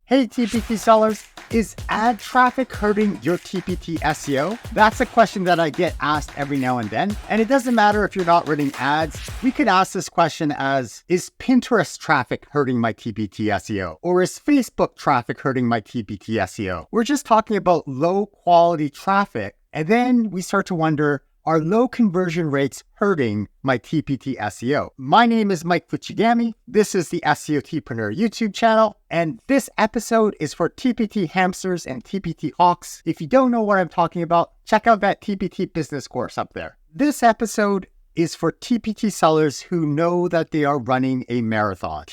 Hey TPT sellers, is ad traffic hurting your TPT SEO? That's a question that I get asked every now and then. And it doesn't matter if you're not running ads. We could ask this question as, is Pinterest traffic hurting my TPT SEO? Or is Facebook traffic hurting my TPT SEO? We're just talking about low quality traffic. And then we start to wonder, are low conversion rates hurting my TPT SEO? My name is Mike Fuchigami. This is the SEOtpreneur YouTube channel, and this episode is for TPT hamsters and TPT hawks. If you don't know what I'm talking about, check out that TPT business course up there. This episode is for TPT sellers who know that they are running a marathon.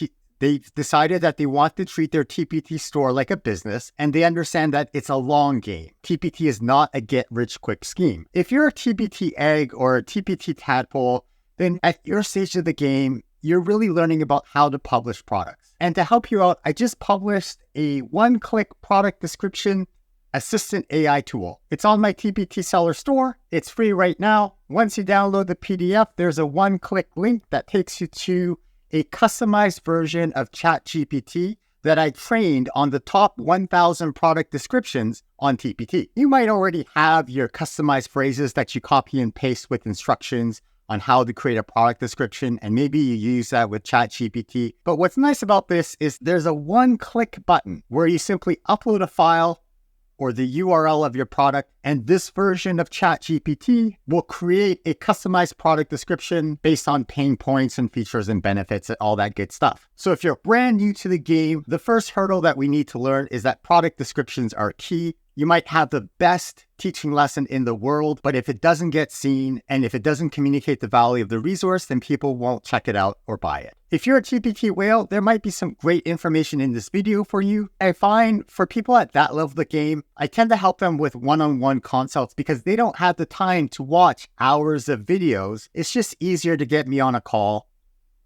They've decided that they want to treat their TPT store like a business, and they understand that it's a long game. TPT is not a get-rich-quick scheme. If you're a TPT egg or a TPT tadpole, then at your stage of the game, you're really learning about how to publish products. And to help you out, I just published a one-click product description assistant AI tool. It's on my TPT seller store. It's free right now. Once you download the PDF, there's a one-click link that takes you to a customized version of ChatGPT that I trained on the top 1,000 product descriptions on TPT. You might already have your customized phrases that you copy and paste with instructions on how to create a product description, and maybe you use that with ChatGPT. But what's nice about this is there's a one-click button where you simply upload a file or the URL of your product, and this version of ChatGPT will create a customized product description based on pain points and features and benefits and all that good stuff. So if you're brand new to the game, the first hurdle that we need to learn is that product descriptions are key. You might have the best teaching lesson in the world, but if it doesn't get seen and if it doesn't communicate the value of the resource, then people won't check it out or buy it. If you're a TPT whale, there might be some great information in this video for you. I find for people at that level of the game, I tend to help them with one-on-one consults because they don't have the time to watch hours of videos. It's just easier to get me on a call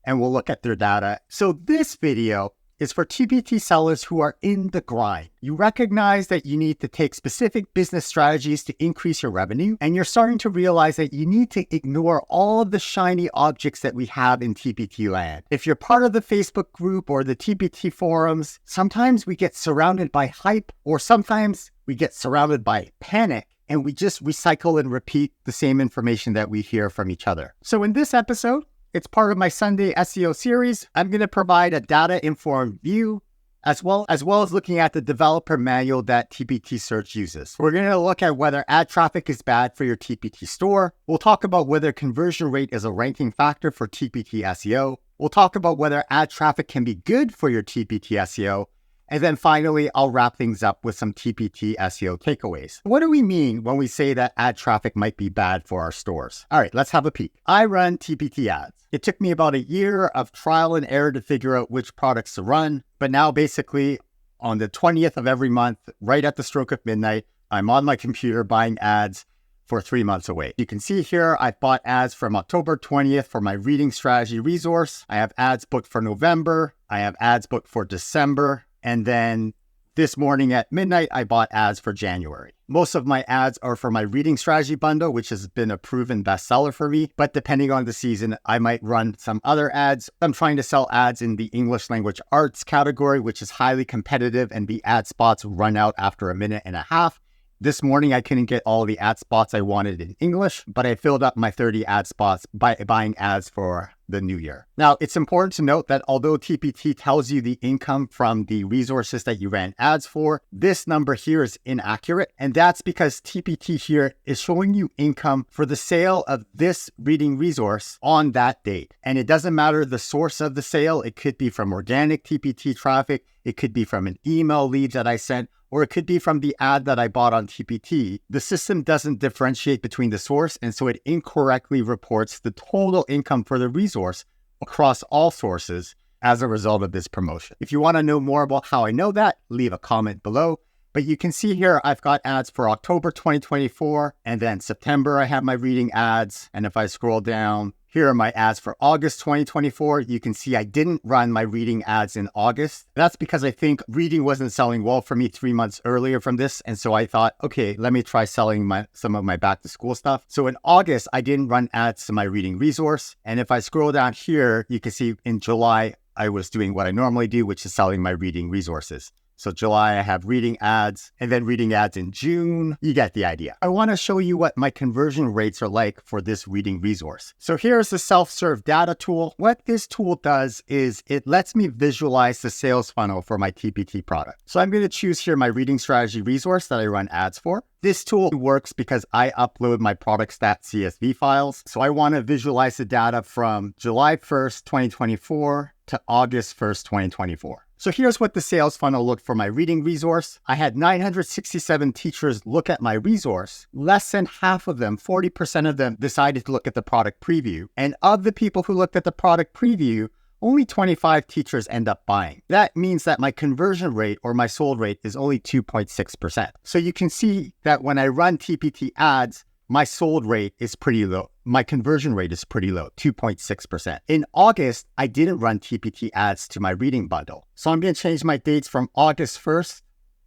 and we'll look at their data. So this video is for TPT sellers who are in the grind. You recognize that you need to take specific business strategies to increase your revenue, and you're starting to realize that you need to ignore all of the shiny objects that we have in TPT land. If you're part of the Facebook group or the TPT forums, sometimes we get surrounded by hype, or sometimes we get surrounded by panic, and we just recycle and repeat the same information that we hear from each other. So in this episode, it's part of my Sunday SEO series. I'm going to provide a data-informed view as well as looking at the developer manual that TPT Search uses. We're going to look at whether ad traffic is bad for your TPT store. We'll talk about whether conversion rate is a ranking factor for TPT SEO. We'll talk about whether ad traffic can be good for your TPT SEO. And then finally, I'll wrap things up with some TPT SEO takeaways. What do we mean when we say that ad traffic might be bad for our stores? All right, let's have a peek. I run TPT ads. It took me about a year of trial and error to figure out which products to run. But now basically on the 20th of every month, right at the stroke of midnight, I'm on my computer buying ads for 3 months away. You can see here, I bought ads from October 20th for my reading strategy resource. I have ads booked for November. I have ads booked for December. And then this morning at midnight, I bought ads for January. Most of my ads are for my reading strategy bundle, which has been a proven bestseller for me. But depending on the season, I might run some other ads. I'm trying to sell ads in the English language arts category, which is highly competitive, and the ad spots run out after a minute and a half. This morning, I couldn't get all the ad spots I wanted in English, but I filled up my 30 ad spots by buying ads for the new year. Now, it's important to note that although TPT tells you the income from the resources that you ran ads for, this number here is inaccurate. And that's because TPT here is showing you income for the sale of this reading resource on that date. And it doesn't matter the source of the sale. It could be from organic TPT traffic. It could be from an email lead that I sent, or it could be from the ad that I bought on TPT. The system doesn't differentiate between the source, and so it incorrectly reports the total income for the resource across all sources as a result of this promotion. If you want to know more about how I know that, leave a comment below. But you can see here, I've got ads for October 2024, and then September, I have my reading ads. And if I scroll down, here are my ads for August 2024. You can see I didn't run my reading ads in August. That's because I think reading wasn't selling well for me 3 months earlier from this. And so I thought, okay, let me try selling some of my back to school stuff. So in August, I didn't run ads to my reading resource. And if I scroll down here, you can see in July, I was doing what I normally do, which is selling my reading resources. So July, I have reading ads, and then reading ads in June. You get the idea. I want to show you what my conversion rates are like for this reading resource. So here's the self-serve data tool. What this tool does is it lets me visualize the sales funnel for my TPT product. So I'm going to choose here my reading strategy resource that I run ads for. This tool works because I upload my product stat CSV files. So I want to visualize the data from July 1st, 2024 to August 1st, 2024. So here's what the sales funnel looked for my reading resource. I had 967 teachers look at my resource. Less than half of them, 40% of them, decided to look at the product preview. And of the people who looked at the product preview, only 25 teachers end up buying. That means that my conversion rate or my sold rate is only 2.6%. So you can see that when I run TPT ads, my sold rate is pretty low. My conversion rate is pretty low, 2.6%. In August, I didn't run TPT ads to my reading bundle. So I'm going to change my dates from August 1st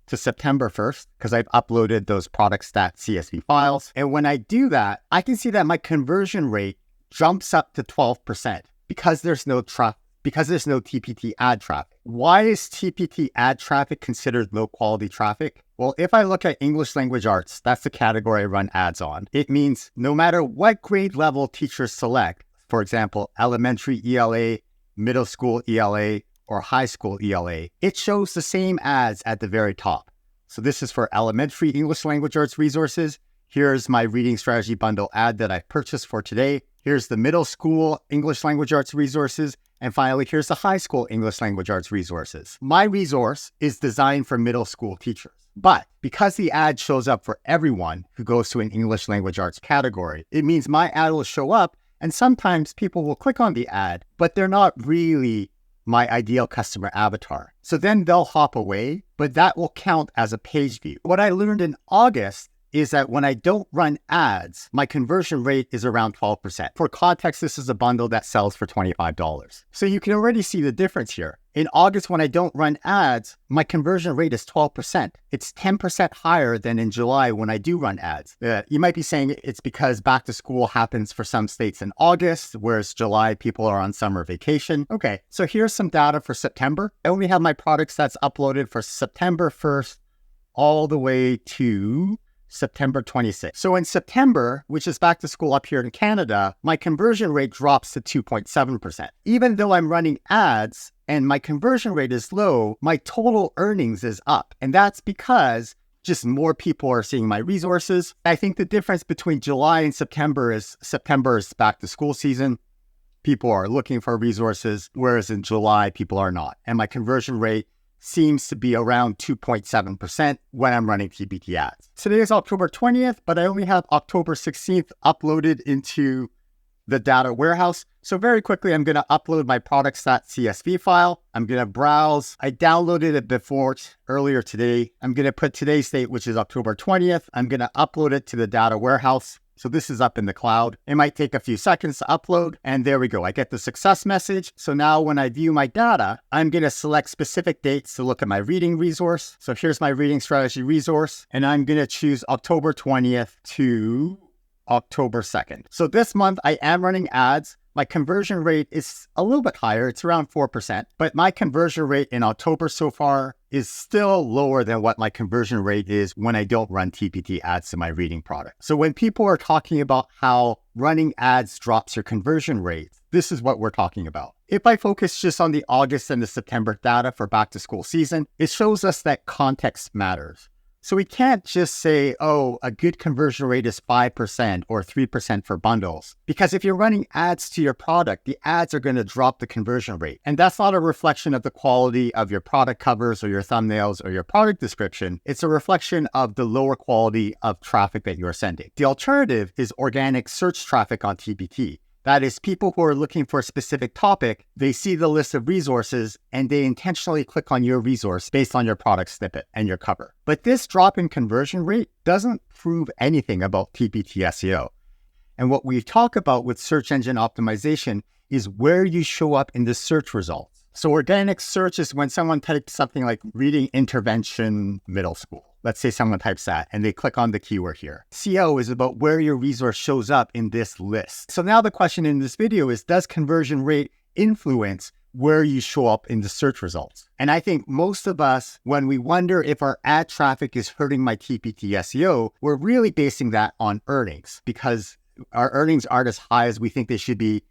to September 1st because I've uploaded those product stat CSV files. And when I do that, I can see that my conversion rate jumps up to 12% because there's no TPT ad traffic. Why is TPT ad traffic considered low quality traffic? Well, if I look at English language arts, that's the category I run ads on. It means no matter what grade level teachers select, for example, elementary ELA, middle school ELA, or high school ELA, it shows the same ads at the very top. So this is for elementary English language arts resources. Here's my reading strategy bundle ad that I purchased for today. Here's the middle school English language arts resources. And finally, here's the high school English language arts resources. My resource is designed for middle school teachers. But because the ad shows up for everyone who goes to an English language arts category, it means my ad will show up and sometimes people will click on the ad, but they're not really my ideal customer avatar. So then they'll hop away, but that will count as a page view. What I learned in August is that when I don't run ads, my conversion rate is around 12%. For context, this is a bundle that sells for $25. So you can already see the difference here. In August, when I don't run ads, my conversion rate is 12%. It's 10% higher than in July when I do run ads. You might be saying it's because back to school happens for some states in August, whereas July, people are on summer vacation. Okay, so here's some data for September. I only have my product stats uploaded for September 1st all the way to September 26th. So in September, which is back to school up here in Canada, my conversion rate drops to 2.7%. Even though I'm running ads and my conversion rate is low, my total earnings is up. And that's because just more people are seeing my resources. I think the difference between July and September is back to school season. People are looking for resources, whereas in July, people are not. And my conversion rate seems to be around 2.7% when I'm running TPT ads. Today is October 20th, but I only have October 16th uploaded into the data warehouse. So very quickly, I'm going to upload my product stat CSV file. I'm going to browse. I downloaded it earlier today. I'm going to put today's date, which is October 20th. I'm going to upload it to the data warehouse. So this is up in the cloud. It might take a few seconds to upload. And there we go. I get the success message. So now when I view my data, I'm going to select specific dates to look at my reading resource. So here's my reading strategy resource. And I'm going to choose October 20th to October 2nd. So this month I am running ads. My conversion rate is a little bit higher. It's around 4%, but my conversion rate in October so far is still lower than what my conversion rate is when I don't run TPT ads to my reading product. So when people are talking about how running ads drops your conversion rate, this is what we're talking about. If I focus just on the August and the September data for back to school season, it shows us that context matters. So we can't just say, oh, a good conversion rate is 5% or 3% for bundles. Because if you're running ads to your product, the ads are going to drop the conversion rate. And that's not a reflection of the quality of your product covers or your thumbnails or your product description. It's a reflection of the lower quality of traffic that you're sending. The alternative is organic search traffic on TPT. That is, people who are looking for a specific topic, they see the list of resources and they intentionally click on your resource based on your product snippet and your cover. But this drop in conversion rate doesn't prove anything about TPT SEO. And what we talk about with search engine optimization is where you show up in the search results. So organic search is when someone types something like reading intervention middle school. Let's say someone types that and they click on the keyword here. SEO is about where your resource shows up in this list. So now the question in this video is, does conversion rate influence where you show up in the search results. And I think most of us, when we wonder if our ad traffic is hurting my TPT SEO, we're really basing that on earnings, because our earnings aren't as high as we think they should be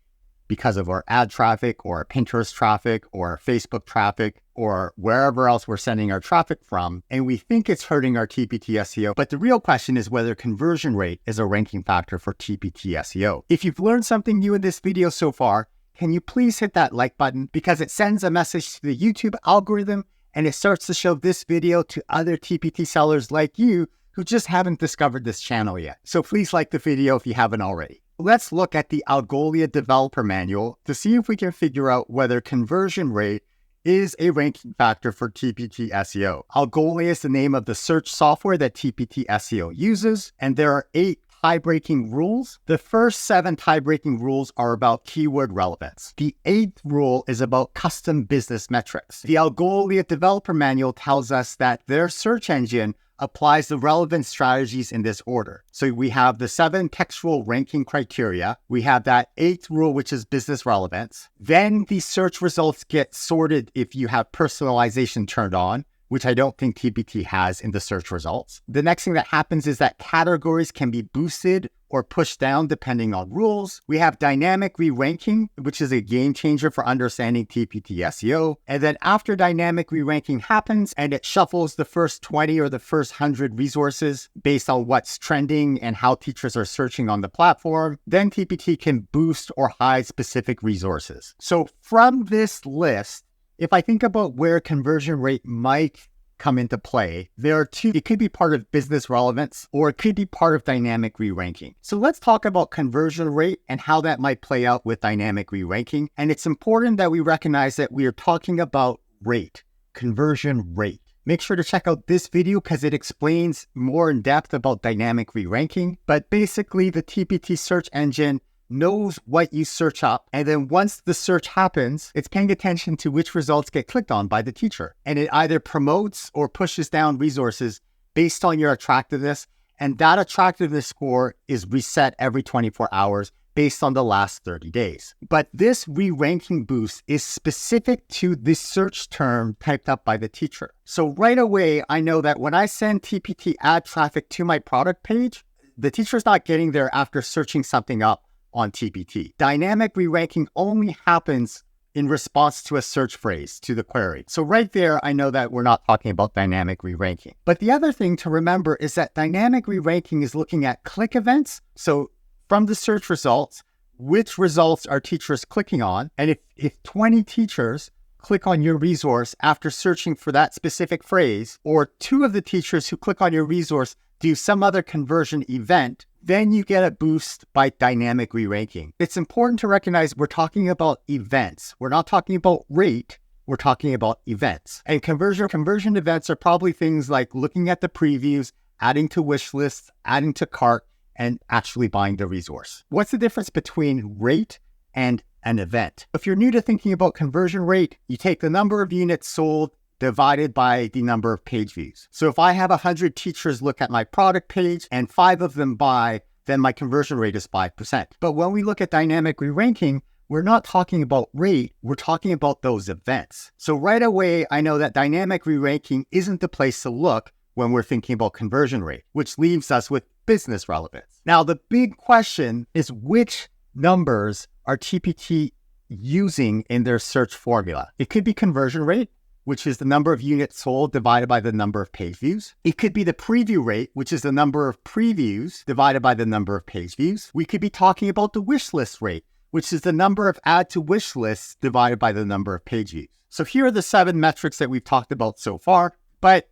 because of our ad traffic or our Pinterest traffic or our Facebook traffic or wherever else we're sending our traffic from. And we think it's hurting our TPT SEO. But the real question is whether conversion rate is a ranking factor for TPT SEO. If you've learned something new in this video so far, can you please hit that like button, because it sends a message to the YouTube algorithm and it starts to show this video to other TPT sellers like you who just haven't discovered this channel yet. So please like the video if you haven't already. Let's look at the Algolia developer manual to see if we can figure out whether conversion rate is a ranking factor for TPT SEO. Algolia is the name of the search software that TPT SEO uses, and there are 8 tie-breaking rules. The first 7 tie-breaking rules are about keyword relevance. The 8th rule is about custom business metrics. The Algolia developer manual tells us that their search engine applies the relevant strategies in this order. So we have the 7 textual ranking criteria. We have that 8th rule, which is business relevance. Then the search results get sorted if you have personalization turned on, which I don't think TPT has in the search results. The next thing that happens is that categories can be boosted or pushed down depending on rules. We have dynamic re-ranking, which is a game changer for understanding TPT SEO. And then after dynamic re-ranking happens and it shuffles the first 20 or the first 100 resources based on what's trending and how teachers are searching on the platform, then TPT can boost or hide specific resources. So from this list, if I think about where conversion rate might come into play, there are 2. It could be part of business relevance or it could be part of dynamic re-ranking. So let's talk about conversion rate and how that might play out with dynamic re-ranking. And it's important that we recognize that we are talking about rate, conversion rate. Make sure to check out this video because it explains more in depth about dynamic re-ranking. But basically the TPT search engine knows what you search up, and then once the search happens, it's paying attention to which results get clicked on by the teacher. And it either promotes or pushes down resources based on your attractiveness, and that attractiveness score is reset every 24 hours based on the last 30 days. But this re-ranking boost is specific to the search term typed up by the teacher. So right away, I know that when I send TPT ad traffic to my product page, the teacher's not getting there after searching something up on TPT. Dynamic re-ranking only happens in response to a search phrase to the query. So right there, I know that we're not talking about dynamic re-ranking. But the other thing to remember is that dynamic re-ranking is looking at click events. So from the search results, which results are teachers clicking on? And if 20 teachers click on your resource after searching for that specific phrase, or 2 of the teachers who click on your resource do some other conversion event, then you get a boost by dynamic re-ranking. It's important to recognize we're talking about events. We're not talking about rate, we're talking about events. And conversion events are probably things like looking at the previews, adding to wish lists, adding to cart, and actually buying the resource. What's the difference between rate and an event? If you're new to thinking about conversion rate, you take the number of units sold divided by the number of page views. So if I have 100 teachers look at my product page and 5 of them buy, then my conversion rate is 5%. But when we look at dynamic re-ranking, we're not talking about rate, we're talking about those events. So right away, I know that dynamic re-ranking isn't the place to look when we're thinking about conversion rate, which leaves us with business relevance. Now, the big question is which numbers are TPT using in their search formula? It could be conversion rate, which is the number of units sold divided by the number of page views. It could be the preview rate, which is the number of previews divided by the number of page views. We could be talking about the wish list rate, which is the number of add to wish lists divided by the number of page views. So here are the 7 metrics that we've talked about so far, but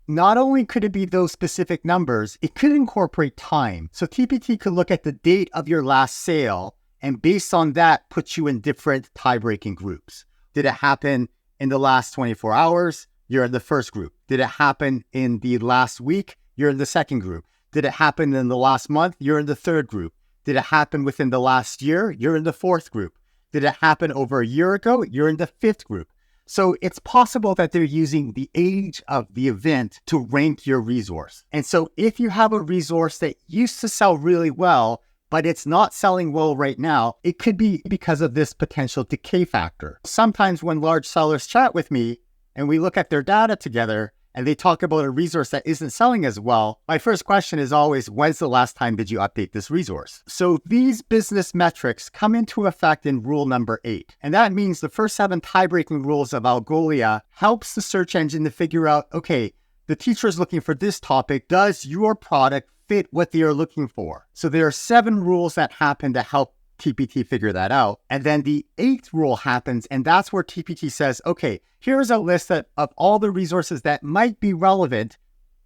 not only could it be those specific numbers, it could incorporate time. So TPT could look at the date of your last sale, and based on that, put you in different tie-breaking groups. Did it happen in the last 24 hours? You're in the first group. Did it happen in the last week? You're in the second group. Did it happen in the last month? You're in the third group. Did it happen within the last year? You're in the 4th group. Did it happen over a year ago? You're in the 5th group. So it's possible that they're using the age of the event to rank your resource. And so if you have a resource that used to sell really well, but it's not selling well right now, it could be because of this potential decay factor. Sometimes when large sellers chat with me and we look at their data together and they talk about a resource that isn't selling as well, my first question is always, when's the last time did you update this resource? So these business metrics come into effect in rule number 8. And that means the first 7 tie-breaking rules of Algolia helps the search engine to figure out, okay, the teacher is looking for this topic. Does your product fit what they are looking for? So there are 7 rules that happen to help TPT figure that out. And then the 8th rule happens, and that's where TPT says, okay, here's a list of all the resources that might be relevant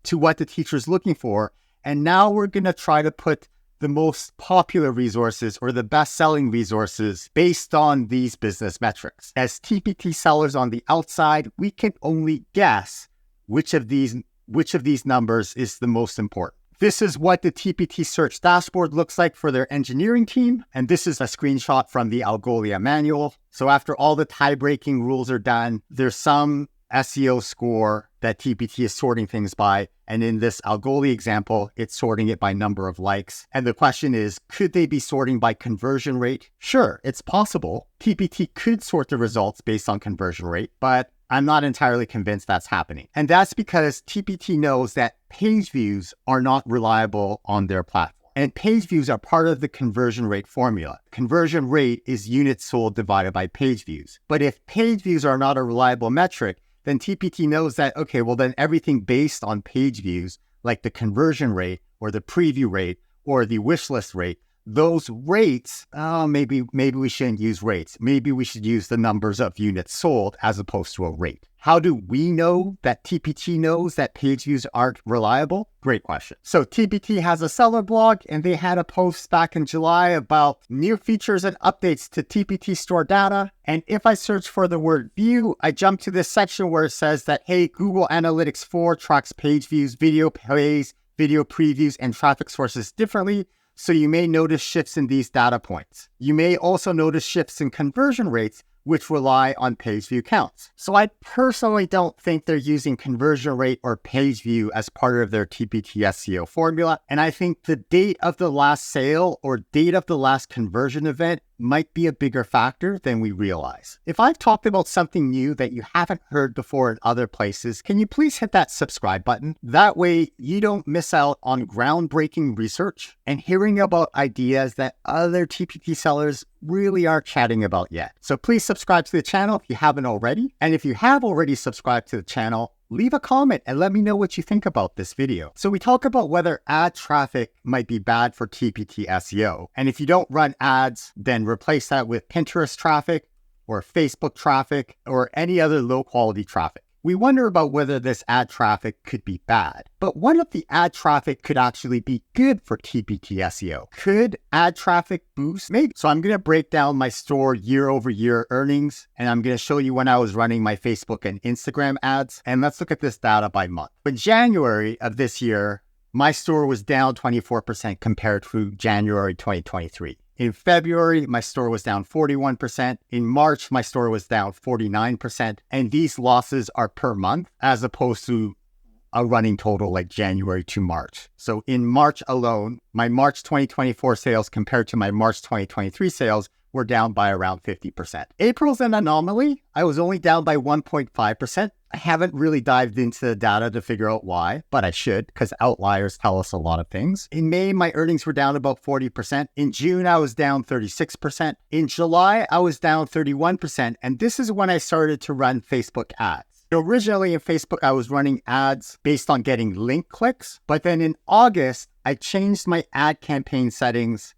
to what the teacher is looking for. And now we're going to try to put the most popular resources or the best-selling resources based on these business metrics. As TPT sellers on the outside, we can only guess which of these numbers is the most important. This is what the TPT search dashboard looks like for their engineering team. And this is a screenshot from the Algolia manual. So after all the tie-breaking rules are done, there's some SEO score that TPT is sorting things by. And in this Algolia example, it's sorting it by number of likes. And the question is, could they be sorting by conversion rate? Sure, it's possible. TPT could sort the results based on conversion rate, but I'm not entirely convinced that's happening. And that's because TPT knows that page views are not reliable on their platform. And page views are part of the conversion rate formula. Conversion rate is units sold divided by page views. But if page views are not a reliable metric, then TPT knows that, okay, well then everything based on page views, like the conversion rate or the preview rate or the wish list rate, those rates, maybe we shouldn't use rates. Maybe we should use the numbers of units sold as opposed to a rate. How do we know that TPT knows that page views aren't reliable? Great question. So TPT has a seller blog, and they had a post back in July about new features and updates to TPT store data. And if I search for the word view, I jump to this section where it says that, hey, Google Analytics 4 tracks page views, video plays, video previews, and traffic sources differently. So you may notice shifts in these data points. You may also notice shifts in conversion rates, which rely on page view counts. So I personally don't think they're using conversion rate or page view as part of their TPT SEO formula. And I think the date of the last sale or date of the last conversion event might be a bigger factor than we realize. If I've talked about something new that you haven't heard before in other places, can you please hit that subscribe button? That way you don't miss out on groundbreaking research and hearing about ideas that other TPT sellers really aren't chatting about yet. So please subscribe to the channel if you haven't already. And if you have already subscribed to the channel, leave a comment and let me know what you think about this video. So we talk about whether ad traffic might be bad for TPT SEO. And if you don't run ads, then replace that with Pinterest traffic or Facebook traffic or any other low quality traffic. We wonder about whether this ad traffic could be bad. But what if the ad traffic could actually be good for TPT SEO? Could ad traffic boost? Maybe. So I'm going to break down my store year over year earnings, and I'm going to show you when I was running my Facebook and Instagram ads. And let's look at this data by month. In January of this year, my store was down 24% compared to January 2023. In February, my store was down 41%. In March, my store was down 49%. And these losses are per month as opposed to a running total like January to March. So in March alone, my March 2024 sales compared to my March 2023 sales were down by around 50%. April's an anomaly. I was only down by 1.5%. I haven't really dived into the data to figure out why, but I should, because outliers tell us a lot of things. In May, my earnings were down about 40%. In June, I was down 36%. In July, I was down 31%. And this is when I started to run Facebook ads. Originally in Facebook, I was running ads based on getting link clicks. But then in August, I changed my ad campaign settings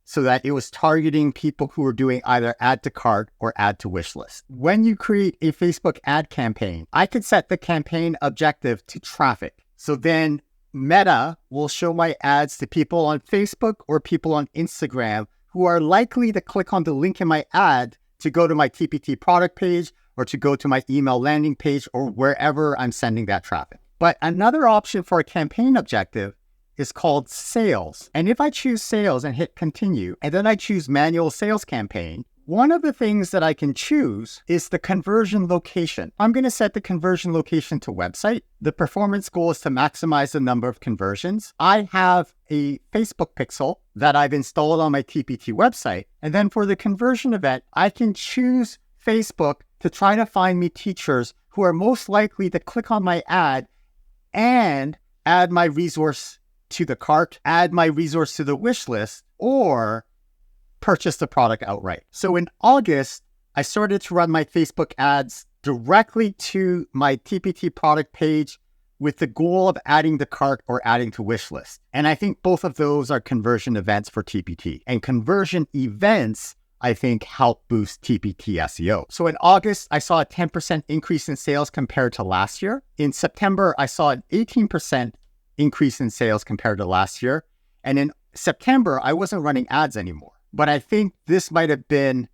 so that it was targeting people who were doing either add to cart or add to wish list. When you create a Facebook ad campaign, I could set the campaign objective to traffic. So then Meta will show my ads to people on Facebook or people on Instagram who are likely to click on the link in my ad to go to my TPT product page or to go to my email landing page or wherever I'm sending that traffic. But another option for a campaign objective is called sales. And if I choose sales and hit continue, and then I choose manual sales campaign, One of the things that I can choose is the conversion location. I'm going to set the conversion location to website. The performance goal is to maximize the number of conversions. I have a Facebook pixel that I've installed on my TPT website. And then for the conversion event, I can choose Facebook to try to find me teachers who are most likely to click on my ad and add my resource to the cart, add my resource to the wish list, or purchase the product outright. So in August, I started to run my Facebook ads directly to my TPT product page with the goal of adding the cart or adding to wish list. And I think both of those are conversion events for TPT. And conversion events, I think, help boost TPT SEO. So in August, I saw a 10% increase in sales compared to last year. In September, I saw an 18% increase in sales compared to last year. And in September, I wasn't running ads anymore. But I think this might have been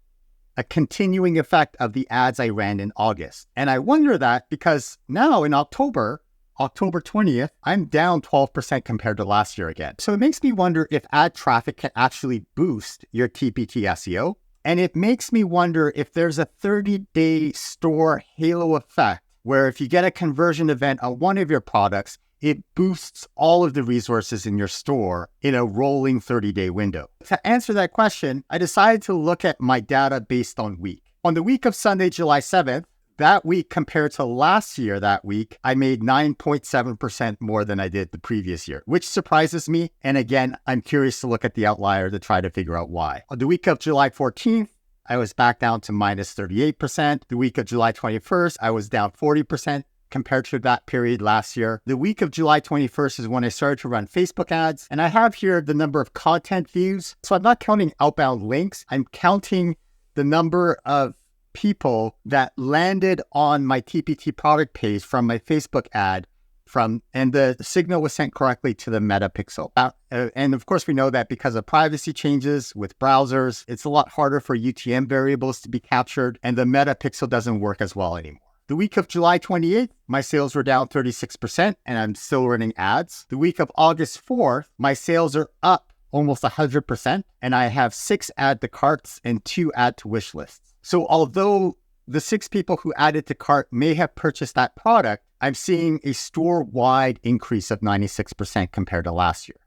a continuing effect of the ads I ran in August. And I wonder that because now in October 20th, I'm down 12% compared to last year again. So it makes me wonder if ad traffic can actually boost your TPT SEO. And it makes me wonder if there's a 30-day store halo effect where if you get a conversion event on one of your products, it boosts all of the resources in your store in a rolling 30-day window. To answer that question, I decided to look at my data based on week. On the week of Sunday, July 7th, that week compared to last year that week, I made 9.7% more than I did the previous year, which surprises me. And again, I'm curious to look at the outlier to try to figure out why. On the week of July 14th, I was back down to minus 38%. The week of July 21st, I was down 40%. Compared to that period last year. The week of July 21st is when I started to run Facebook ads. And I have here the number of content views. So I'm not counting outbound links. I'm counting the number of people that landed on my TPT product page from my Facebook ad and the signal was sent correctly to the Meta pixel. And of course, we know that because of privacy changes with browsers, it's a lot harder for UTM variables to be captured and the Meta pixel doesn't work as well anymore. The week of July 28th, my sales were down 36% and I'm still running ads. The week of August 4th, my sales are up almost 100% and I have 6 add to carts and 2 add to wish lists. So although the 6 people who added to cart may have purchased that product, I'm seeing a store-wide increase of 96% compared to last year.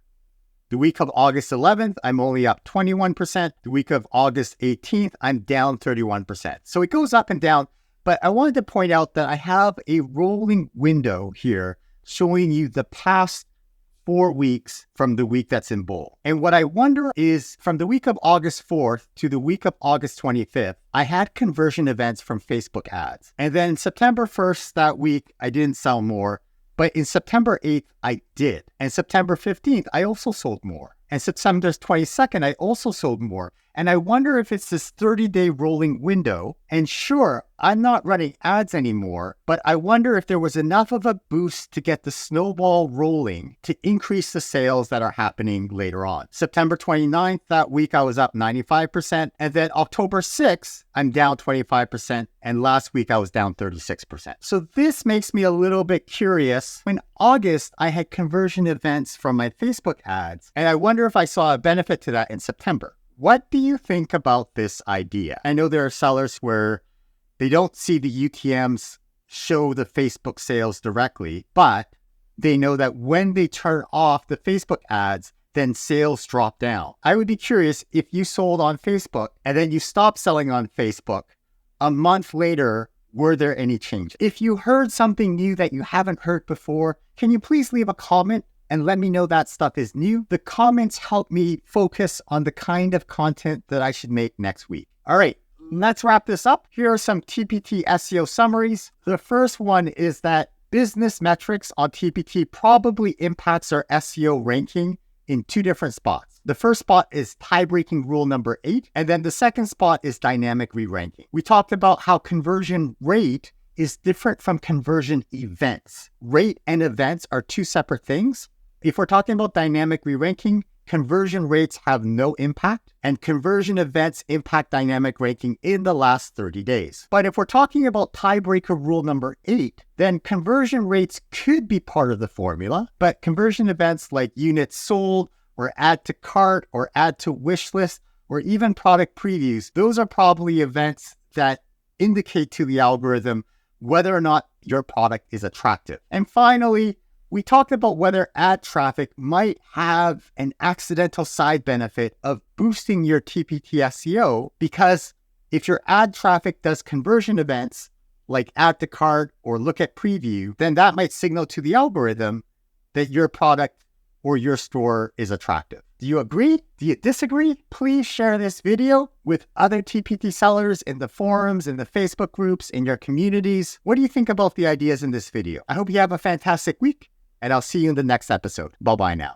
The week of August 11th, I'm only up 21%. The week of August 18th, I'm down 31%. So it goes up and down. But I wanted to point out that I have a rolling window here showing you the past 4 weeks from the week that's in bold. And what I wonder is from the week of August 4th to the week of August 25th, I had conversion events from Facebook ads. And then September 1st that week, I didn't sell more. But in September 8th, I did. And September 15th, I also sold more. And September 22nd, I also sold more. And I wonder if it's this 30-day rolling window. And sure, I'm not running ads anymore, but I wonder if there was enough of a boost to get the snowball rolling to increase the sales that are happening later on. September 29th, that week I was up 95%. And then October 6th, I'm down 25%. And last week I was down 36%. So this makes me a little bit curious. In August, I had conversion events from my Facebook ads. And I wonder if I saw a benefit to that in September. What do you think about this idea? I know there are sellers where they don't see the UTMs show the Facebook sales directly, but they know that when they turn off the Facebook ads, then sales drop down. I would be curious if you sold on Facebook and then you stopped selling on Facebook, a month later, were there any changes? If you heard something new that you haven't heard before, can you please leave a comment and let me know that stuff is new? The comments help me focus on the kind of content that I should make next week. All right, let's wrap this up. Here are some TPT SEO summaries. The first one is that business metrics on TPT probably impacts our SEO ranking in 2 different spots. The first spot is tie-breaking rule number 8, and then the second spot is dynamic re-ranking. We talked about how conversion rate is different from conversion events. Rate and events are 2 separate things. If we're talking about dynamic re-ranking, conversion rates have no impact, and conversion events impact dynamic ranking in the last 30 days. But if we're talking about tiebreaker rule number 8, then conversion rates could be part of the formula, but conversion events like units sold or add to cart or add to wish list, or even product previews, those are probably events that indicate to the algorithm whether or not your product is attractive. And finally, we talked about whether ad traffic might have an accidental side benefit of boosting your TPT SEO, because if your ad traffic does conversion events like add to cart or look at preview, then that might signal to the algorithm that your product or your store is attractive. Do you agree? Do you disagree? Please share this video with other TPT sellers in the forums, in the Facebook groups, in your communities. What do you think about the ideas in this video? I hope you have a fantastic week, and I'll see you in the next episode. Bye-bye now.